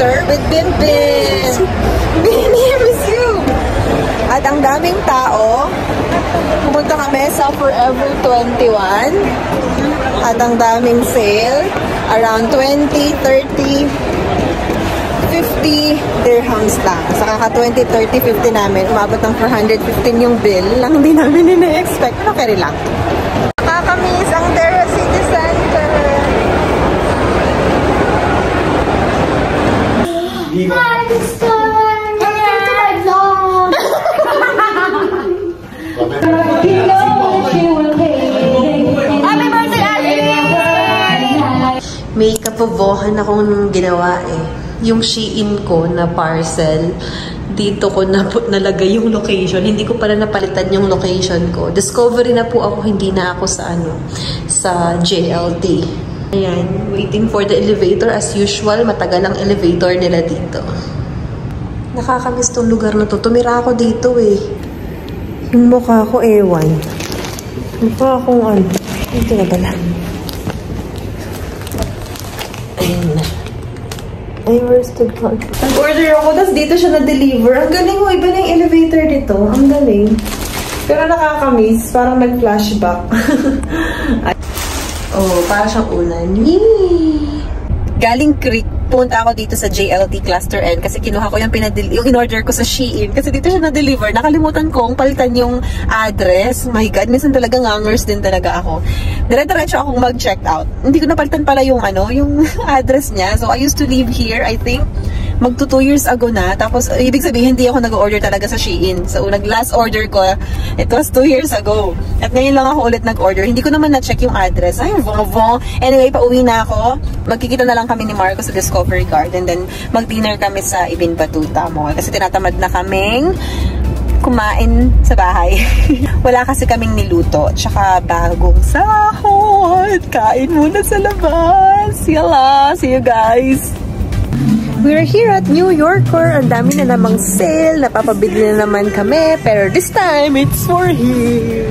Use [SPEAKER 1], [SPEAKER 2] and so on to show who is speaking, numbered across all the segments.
[SPEAKER 1] elevator with Binbin. Bin, here is you. At ang daming tao. Pumunta kami sa Forever 21. At ang daming sale. Around 20, 30, 50 dirhams lang. Sa kaka 20, 30, 50 namin, umabot ng 415 yung bill. Lang hindi namin ina-expect. Pero carry lang. Nakakamiss ang Dera City Center.
[SPEAKER 2] Hi, sister! Welcome to my vlog! Happy birthday, Alice!
[SPEAKER 1] May kapobohan akong ginawa eh. Yung Shein ko na parcel, dito ko nalagay yung location. Hindi ko pala napalitan yung location ko. Discovery na po ako, hindi na ako sa sa JLT. Ayan, waiting for the elevator. As usual, matagal ang elevator nila dito. Nakakamiss tong lugar na to. Tumira ako dito eh. Yung mukha ko, ewan. Mukha akong ano. Ito na pala. Ayan na. Ay, worsted cloth. Nag-order ako, tapos dito siya na-deliver. Ang galing mo, iba na yung elevator dito. Ang galing. Pero nakakamiss. Parang nag-flashback. Oh, para siyang ulan. Yee! Galing Creek, punta ako dito sa JLT Cluster N kasi kinuha ko yung in-order ko sa Shein kasi dito siya na-deliver. Nakalimutan kong palitan yung address. My God, minsan talaga ngangers din talaga ako. Dire-diretso akong mag-check out. Hindi ko napalitan pala yung yung address niya. So, I used to live here, I think, magto 2 years ago na. Tapos, ibig sabihin, hindi ako nag-order talaga sa Shein. So, nag-last order ko, it was 2 years ago. At ngayon lang ako ulit nag-order. Hindi ko naman na-check yung address. Ay, vong. Anyway, pauwi na ako. Magkikita na lang kami ni Marco sa Discovery Garden. Then, mag-dinner kami sa Ibn Battuta Mall. Kasi tinatamad na kaming kumain sa bahay. Wala kasi kaming niluto. Tsaka bagong sahod. Kain muna sa labas. Yala! See you guys! We're here at New Yorker. Ang dami na namang sale. Napapabili na naman kami. Pero this time, it's for him.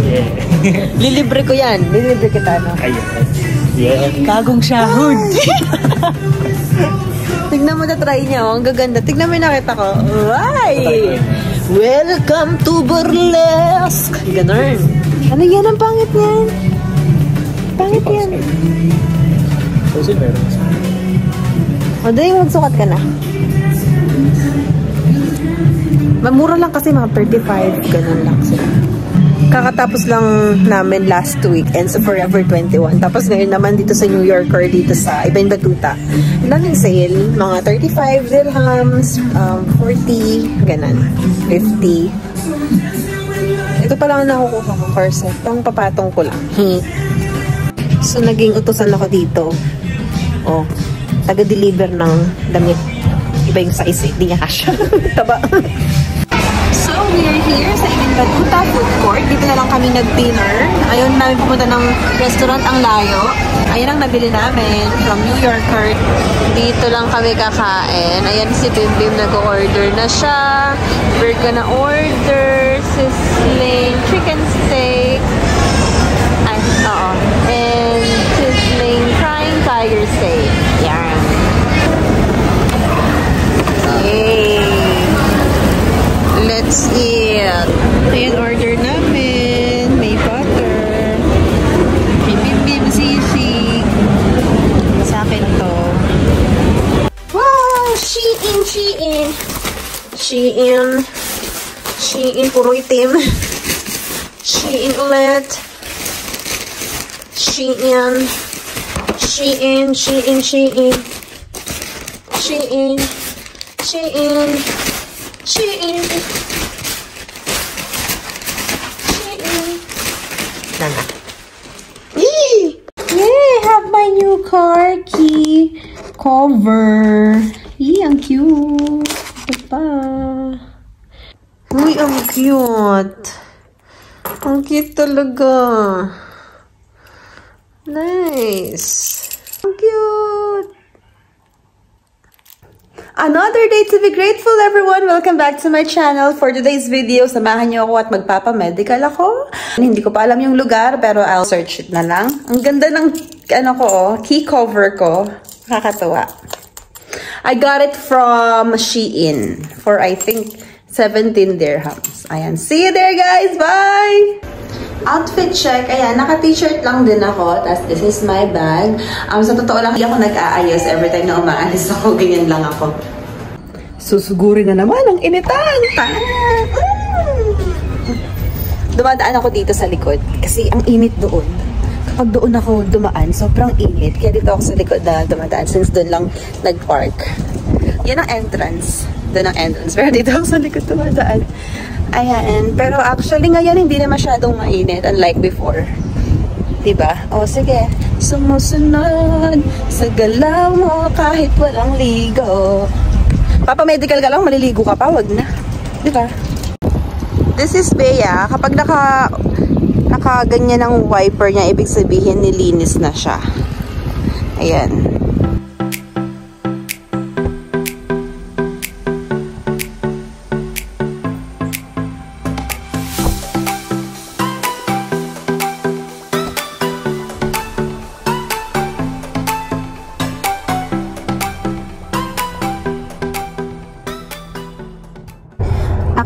[SPEAKER 1] Yeah. Lilibre ko yan. Lilibre kita, no?
[SPEAKER 3] Ayun. Yeah.
[SPEAKER 1] Bagong sahod. Tignan mo na try niya, oh. Ang gaganda. Tignan mo yung nakita ko. Ay! Welcome to Burlesque! Ganun. Ano yan? Ang pangit yan. Pangit yan.
[SPEAKER 3] Kasi meron.
[SPEAKER 1] O, dahil magsukat ka na. Mamura lang kasi mga 35. Ganun lang sila. Kakatapos lang namin last week and sa Forever 21. Tapos ngayon naman dito sa New Yorker, dito sa Ibn Battuta. Daming sale. Mga 35 dirhams, 40, ganun. 50. Ito pa lang nakukuha ko corset. Pang papatong ko lang. So, naging utusan ako dito. Oh. Taga-deliver ng damit. Iba yung size eh. Di niya kasha. Taba. So, we are here sa Ibn Battuta Food Court. Dito na lang kami nag-dinner. Ayun namin pumunta ng restaurant ang layo. Ayun ang nabili namin from New Yorker. Dito lang kami kakain. Ayan si Bimbim nag-order na siya. We're gonna order sizzling chicken steak. Ay, oo. And sizzling frying tiger steak. Yan. Yay! Let's eat! Ayan, order namin. May butter. May bim-bim sisig. Sa akin to. Wow! Shein! Shein! Shein! Shein, puro itim. Shein ulit. Shein. Shein, Shein, Shein. Shein. Shein. Shein. Shein. Nana. Yay! Yay! Have my new car key cover. Yay, ang cute. Ito pa. Uy, ang cute. Ang cute talaga. Nice. Ang cute. Another day to be grateful, everyone. Welcome back to my channel. For today's video, samahan niyo ako at magpapa-medical ako. Hindi ko pa alam yung lugar, pero I'll search it na lang. Ang ganda ng key cover ko. Nakakatuwa. I got it from Shein for I think 17 dirhams. Ayan. See you there, guys. Bye! Outfit check. Ayan, naka-t-shirt lang din ako. Tapos, this is my bag. Sa totoo lang, hindi ako nag-aayos. Every time na umaalis ako, ganyan lang ako. Susuguri na naman ang initan. Dumadaan ako dito sa likod. Kasi ang init doon. Kapag doon ako dumaan, sobrang init. Kaya dito ako sa likod na dumadaan. Since doon lang nag-park. Yan ang entrance. Doon ang entrance. Pero dito ako sa likod dumadaan. Ayan. Pero actually ngayon hindi na masyadong mainit. Unlike before. Diba? O sige. Sumusunod sa galaw mo kahit walang ligo. Papa-medical ka lang, maliligo ka pa. Wag na. Diba? This is Bea. Kapag nakaganyan ang wiper niya, ibig sabihin nilinis na siya. Ayan.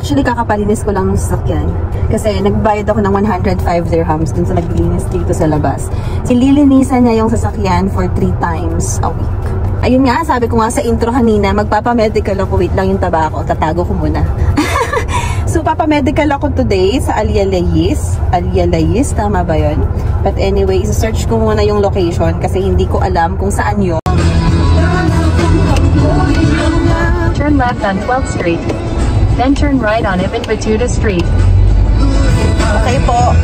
[SPEAKER 1] Actually, kakapalinis ko lang ng sasakyan. Kasi nagbayad ako ng 105 dirhams dun sa naglilinis dito sa labas. Ililinisan niya yung sasakyan for 3 times a week. Ayun nga, sabi ko nga sa intro kanina, magpapamedical ako. Wait lang yung tabako. Tatago ko muna. So, papamedical ako today sa Alialayis. Alialayis, tama ba yun? But anyway, isa-search ko muna yung location kasi hindi ko alam kung saan yun.
[SPEAKER 4] Turn left on 12th Street. Then turn right on Ibn Battuta Street.
[SPEAKER 1] Okay po.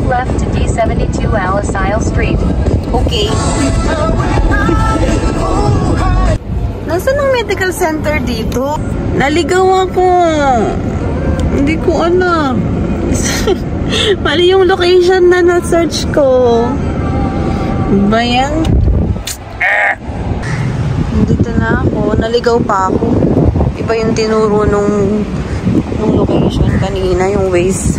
[SPEAKER 4] Left to D72 Al-Asail Street.
[SPEAKER 1] Okay. Nasaan ang medical center dito? Naligaw ako. Hindi ko alam. Mali yung location na na-search ko. Ba yan? Dito na ako. Naligaw pa ako. Iba yung tinuro nung location kanina, yung Waze.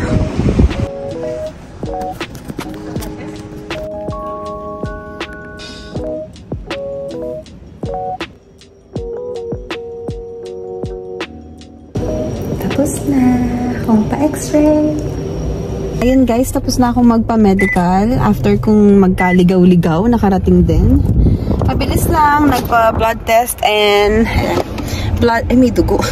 [SPEAKER 1] Tapos na akong pa-x-ray. Ayun guys, tapos na akong magpa-medical. After kong magkaligaw-ligaw, nakarating din. Mabilis lang, nagpa-blood test and may dugo.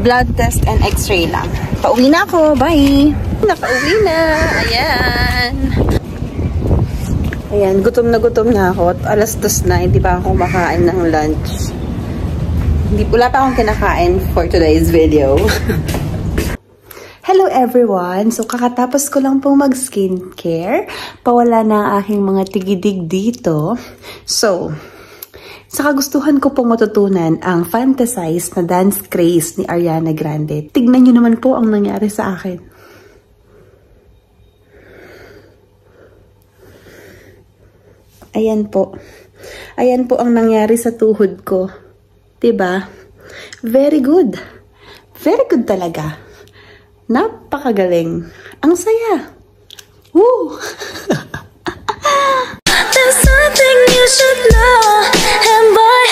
[SPEAKER 1] Blood test and x-ray lang. Pauwi na ako, bye! Nakauwi na, ayan. Ayan, gutom na ako. At alas 2 na, hindi pa ako makain ng lunch. Wala pa akong kinakain for today's video. Hello everyone! So, kakatapos ko lang pong mag-skincare. Pawala na ang aking mga tigidig dito. So, sa kagustuhan ko pong matutunan ang Fantasize na dance craze ni Ariana Grande. Tignan nyo naman po ang nangyari sa akin. Ayan po. Ayan po ang nangyari sa tuhod ko. Diba? Very good. Very good talaga. Napakagaling. Ang saya. Woo!
[SPEAKER 5] There's something you should know, and boy,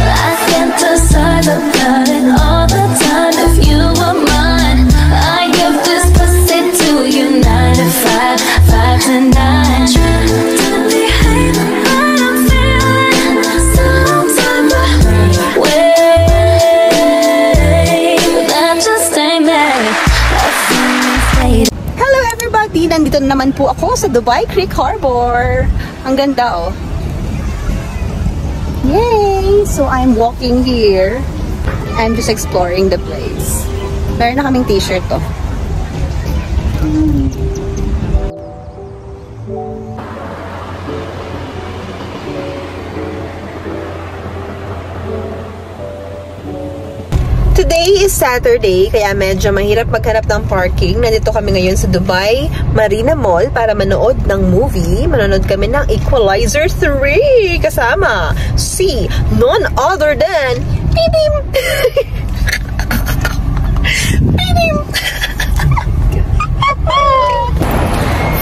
[SPEAKER 5] I fantasize about it all the time. If you were mine, I give this pussy to you 9 to 5, 5 to 9. Try to behave, but I'm feeling some type of way that just ain't there.
[SPEAKER 1] Hello everybody! Nandito naman po ako sa Dubai Creek Harbor. Ang ganda oh. Yay! So I'm walking here. I'm just exploring the place. Meron na kaming t-shirt oh. Today is Saturday, kaya medyo mahirap maghanap ng parking. Nandito kami ngayon sa Dubai Marina Mall para manood ng movie. Manonood kami ng Equalizer 3 kasama si none other than Pidim! Pidim!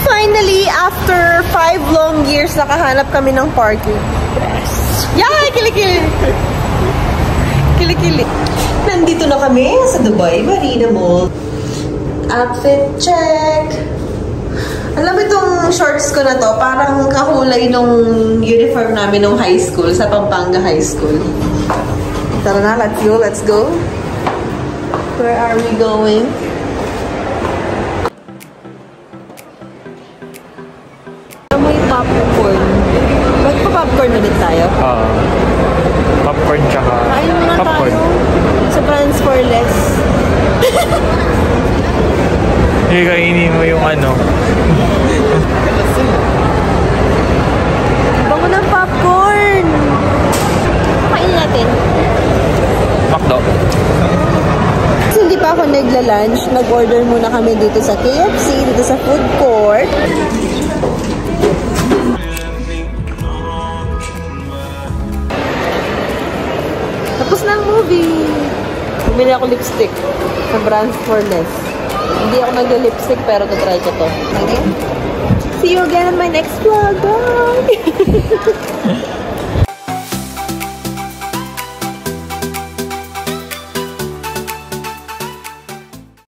[SPEAKER 1] Finally, after 5 long years, nakahanap kami ng parking. Yay! Kilikili! Kilikili. Nandito na kami sa Dubai Marina Mall. Outfit check. Alam mo itong shorts ko na to, parang kakulay nung uniform namin nung high school, sa Pampanga High School. Tara na, let's go. Where are we going? May popcorn. Magpa-popcorn ulit tayo?
[SPEAKER 3] Popcorn tsaka
[SPEAKER 1] Kain muna
[SPEAKER 3] popcorn.
[SPEAKER 1] tayo sa transferless.
[SPEAKER 3] Hindi kainin mo yung ano.
[SPEAKER 1] Bango ng popcorn! Kainin natin.
[SPEAKER 3] Macdo.
[SPEAKER 1] Kasi hindi pa ako nagla-lunch. Nag-order muna kami dito sa KFC, dito sa food court. Tapos na ang movie. Bumili ako lipstick sa Brands for Less. Hindi ako nagla-lipstick pero tatry ko to. Okay? See you again in my next vlog. Bye!